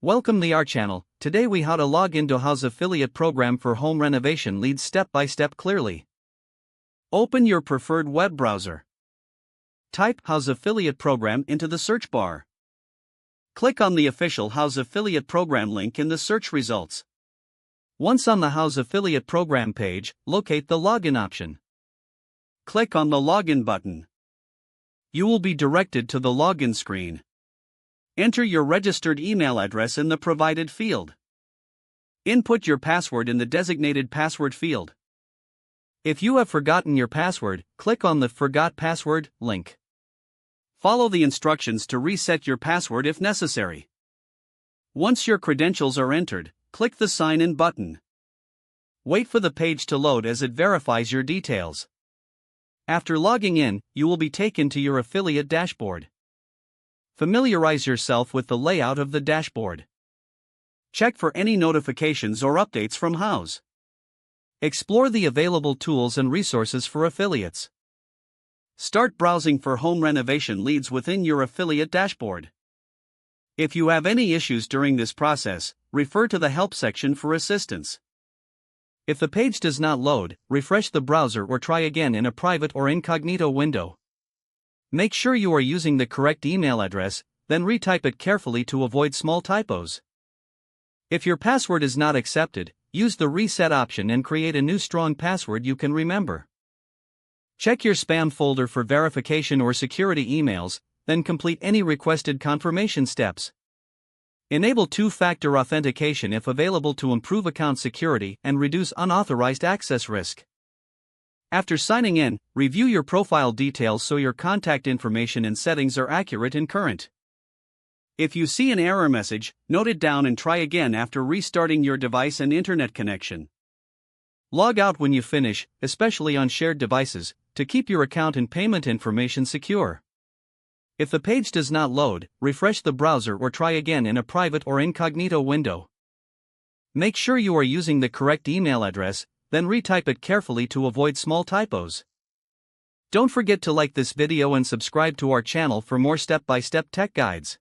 Welcome to our channel. Today we how to log into Houzz affiliate program for home renovation leads step by step clearly. Open your preferred web browser. Type Houzz affiliate program into the search bar. Click on the official Houzz affiliate program link in the search results. Once on the Houzz affiliate program page, locate the login option. Click on the login button. You will be directed to the login screen. Enter your registered email address in the provided field. Input your password in the designated password field. If you have forgotten your password, click on the Forgot Password link. Follow the instructions to reset your password if necessary. Once your credentials are entered, click the Sign In button. Wait for the page to load as it verifies your details. After logging in, you will be taken to your affiliate dashboard. Familiarize yourself with the layout of the dashboard. Check for any notifications or updates from Houzz. Explore the available tools and resources for affiliates. Start browsing for home renovation leads within your affiliate dashboard. If you have any issues during this process, refer to the help section for assistance. If the page does not load, refresh the browser or try again in a private or incognito window. Make sure you are using the correct email address, then retype it carefully to avoid small typos. If your password is not accepted, use the reset option and create a new strong password you can remember. Check your spam folder for verification or security emails, then complete any requested confirmation steps. Enable two-factor authentication if available to improve account security and reduce unauthorized access risk. After signing in, review your profile details so your contact information and settings are accurate and current. If you see an error message, note it down and try again after restarting your device and internet connection. Log out when you finish, especially on shared devices, to keep your account and payment information secure. If the page does not load, refresh the browser or try again in a private or incognito window. Make sure you are using the correct email address, then retype it carefully to avoid small typos. Don't forget to like this video and subscribe to our channel for more step-by-step tech guides.